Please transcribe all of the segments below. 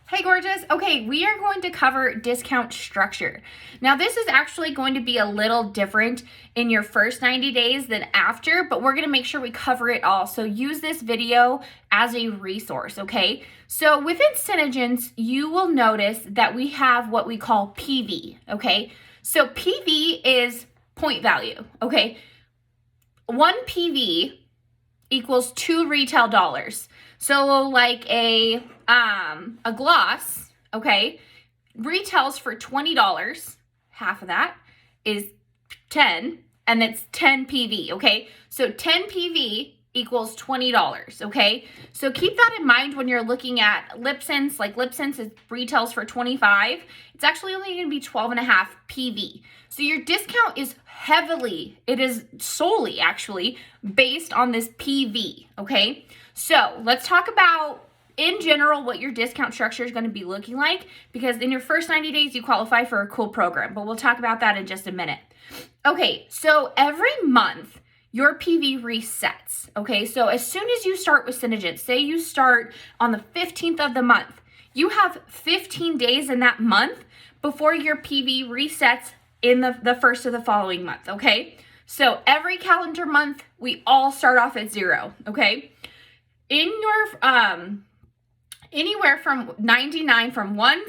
Hey, gorgeous. Okay, we are going to cover discount structure. Now, this is actually going to be a little different in your first 90 days than after, but we're going to make sure we cover it all. So use this video as a resource, okay? So within Synergence, you will notice that we have what we call PV, okay? So PV is point value, okay? 1 PV equals 2 retail dollars. So like a gloss, okay, retails for $20. Half of that is 10, and it's 10 PV, okay? So 10 PV equals $20, okay? So keep that in mind when you're looking at LipSense. Like LipSense is retails for $25. It's actually only going to be 12.5 PV. So your discount is solely actually based on this PV, okay? So let's talk about in general what your discount structure is going to be looking like, because in your first 90 days you qualify for a cool program, but we'll talk about that in just a minute. Okay, so every month your PV resets, okay? So as soon as you start with Synergence, say you start on the 15th of the month, you have 15 days in that month before your PV resets in the first of the following month, okay? So every calendar month, we all start off at 0, okay? In your, anywhere from 99, from 1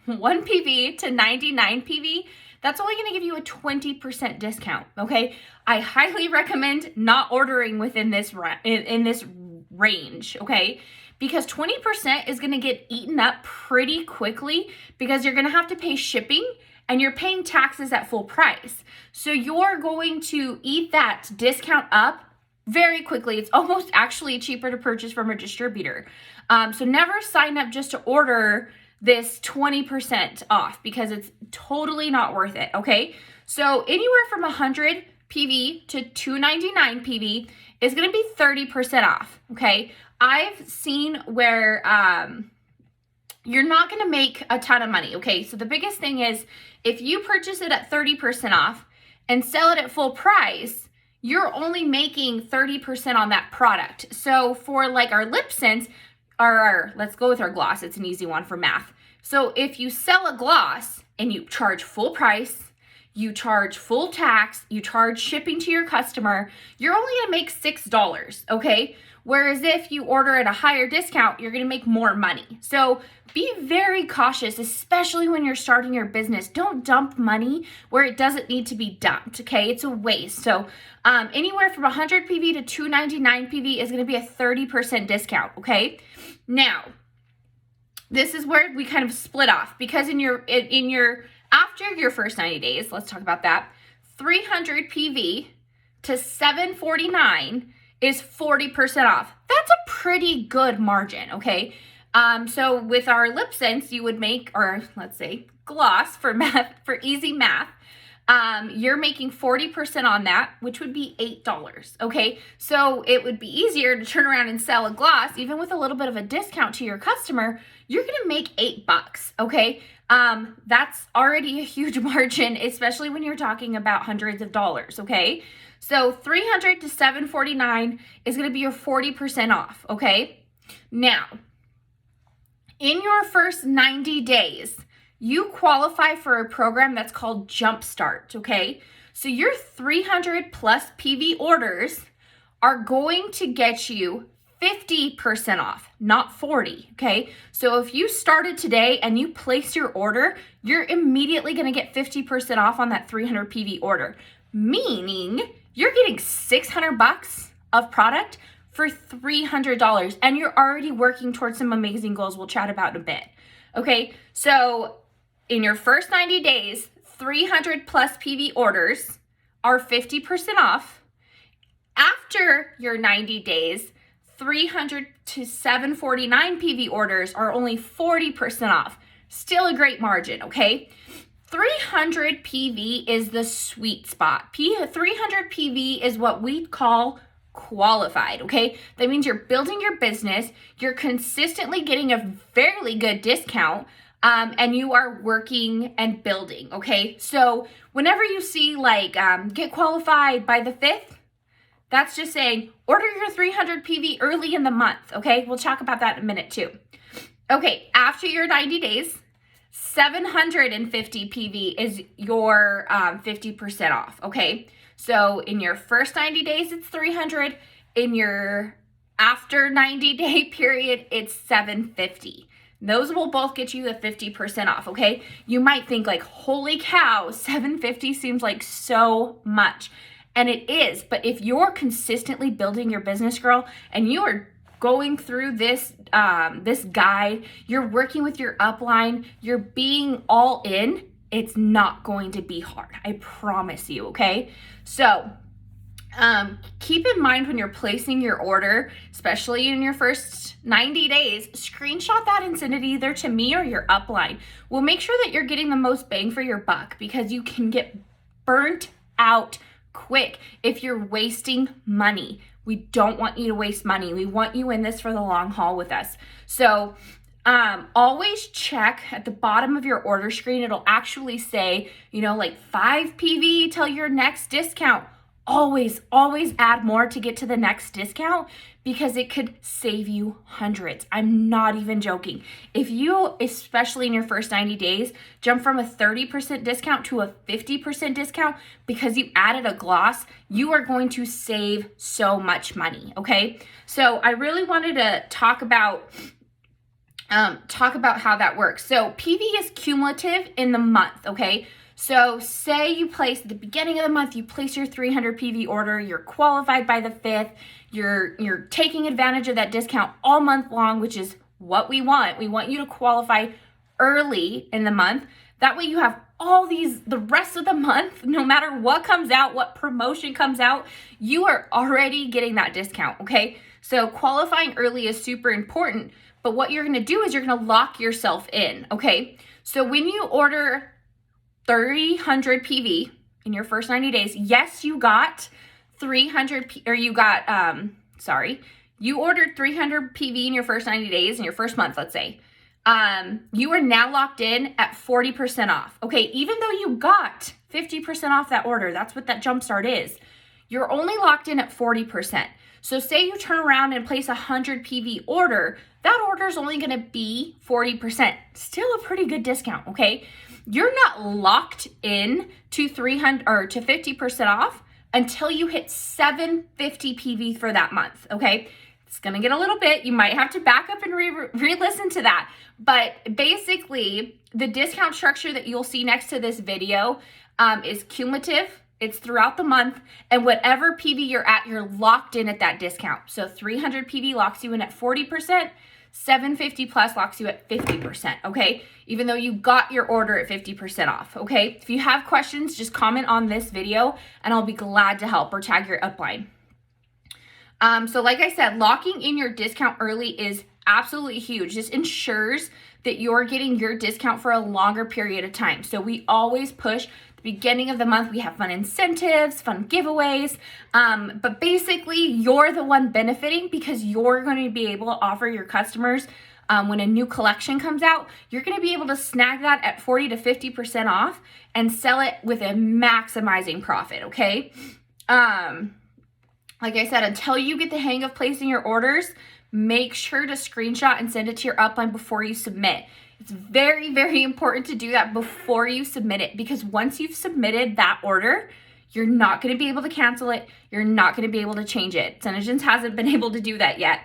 PV to 99 PV, that's only going to give you a 20% discount, okay? I highly recommend not ordering within this in this range, okay? Because 20% is going to get eaten up pretty quickly, because you're going to have to pay shipping and you're paying taxes at full price. So you're going to eat that discount up very quickly. It's almost actually cheaper to purchase from a distributor. So never sign up just to order this 20% off, because it's totally not worth it, okay? So anywhere from 100 PV to 299 PV is going to be 30% off, okay? I've seen where you're not going to make a ton of money, okay? So the biggest thing is, if you purchase it at 30% off and sell it at full price, you're only making 30% on that product. So for like our LipSense, let's go with our gloss. It's an easy one for math. So if you sell a gloss and you charge full price, you charge full tax, you charge shipping to your customer, you're only going to make $6, okay? Whereas if you order at a higher discount, you're going to make more money. So be very cautious, especially when you're starting your business. Don't dump money where it doesn't need to be dumped, okay? It's a waste. So anywhere from 100 PV to 299 PV is going to be a 30% discount, okay? Now, this is where we kind of split off, because after your first 90 days, let's talk about that, 300 PV to 749 is 40% off. That's a pretty good margin, okay? So with our LipSense, you would make, or let's say gloss for math, for easy math, you're making 40% on that, which would be $8, okay? So it would be easier to turn around and sell a gloss, even with a little bit of a discount to your customer. You're gonna make $8, okay? That's already a huge margin, especially when you're talking about hundreds of dollars, okay? So 300 to 749 is gonna be your 40% off, okay? Now, in your first 90 days, you qualify for a program that's called Jumpstart, okay? So your 300 plus PV orders are going to get you 50% off, not 40, okay? So if you started today and you place your order, you're immediately gonna get 50% off on that 300 PV order, meaning you're getting $600 of product for $300, and you're already working towards some amazing goals we'll chat about in a bit, okay? So in your first 90 days, 300 plus PV orders are 50% off. After your 90 days, 300 to 749 PV orders are only 40% off. Still a great margin, okay? 300 PV is the sweet spot. 300 PV is what we call qualified, okay? That means you're building your business, you're consistently getting a fairly good discount, and you are working and building, okay? So whenever you see like get qualified by the 5th, that's just saying order your 300 PV early in the month, okay? We'll talk about that in a minute too. Okay, after your 90 days, 750 PV is your 50% off, okay? So in your first 90 days, it's 300. In your after 90-day period, it's 750. Those will both get you the 50% off, okay? You might think like, holy cow, 750 seems like so much. And it is, but if you're consistently building your business, girl, and you are going through this this guide, you're working with your upline, you're being all in, it's not going to be hard. I promise you, okay? So keep in mind when you're placing your order, especially in your first 90 days, screenshot that and send it either to me or your upline. We'll make sure that you're getting the most bang for your buck, because you can get burnt out quick if you're wasting money. We don't want you to waste money. We want you in this for the long haul with us. So always check at the bottom of your order screen. It'll actually say, you know, like 5 PV till your next discount. Always add more to get to the next discount, because it could save you hundreds. I'm not even joking. If you, especially in your first 90 days, jump from a 30% discount to a 50% discount because you added a gloss, you are going to save so much money, okay? So I really wanted to talk about how that works. So PV is cumulative in the month, okay? So say you place at the beginning of the month, you place your 300 PV order, you're qualified by the 5th, you're taking advantage of that discount all month long, which is what we want. We want you to qualify early in the month. That way you have all the rest of the month, no matter what comes out, what promotion comes out, you are already getting that discount, okay? So qualifying early is super important, but what you're gonna do is you're gonna lock yourself in, okay? So when you order 300 PV in your first 90 days, yes, you got 300, or you got, you ordered 300 PV in your first 90 days, in your first month, let's say. You are now locked in at 40% off. Okay, even though you got 50% off that order, that's what that jumpstart is. You're only locked in at 40%. So say you turn around and place a 100 PV order, that order is only gonna be 40%. Still a pretty good discount, okay? You're not locked in to 300 or to 50% off until you hit 750 PV for that month, okay? It's gonna get a little bit, you might have to back up and re-listen to that. But basically, the discount structure that you'll see next to this video is cumulative. It's throughout the month, and whatever PV you're at, you're locked in at that discount. So 300 PV locks you in at 40%, 750 plus locks you at 50%, okay? Even though you got your order at 50% off, okay? If you have questions, just comment on this video and I'll be glad to help, or tag your upline. So like I said, locking in your discount early is absolutely huge. This ensures that you're getting your discount for a longer period of time. So we always push the beginning of the month. We have fun incentives, fun giveaways, but basically you're the one benefiting, because you're going to be able to offer your customers, when a new collection comes out, you're going to be able to snag that at 40 to 50% off and sell it with a maximizing profit, okay? Like I said, until you get the hang of placing your orders, make sure to screenshot and send it to your upline before you submit. It's very, very important to do that before you submit it, because once you've submitted that order, you're not going to be able to cancel it. You're not going to be able to change it. Synergens hasn't been able to do that yet.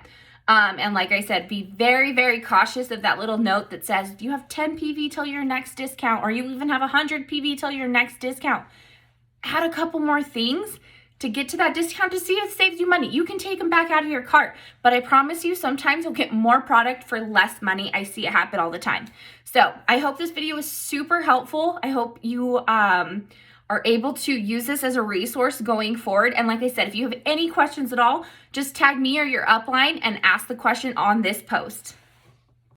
And like I said, be very, very cautious of that little note that says, you have 10 PV till your next discount, or you even have 100 PV till your next discount. Add a couple more things to get to that discount to see if it saves you money. You can take them back out of your cart, but I promise you, sometimes you'll get more product for less money. I see it happen all the time. So I hope this video was super helpful. I hope you are able to use this as a resource going forward. And like I said, if you have any questions at all, just tag me or your upline and ask the question on this post.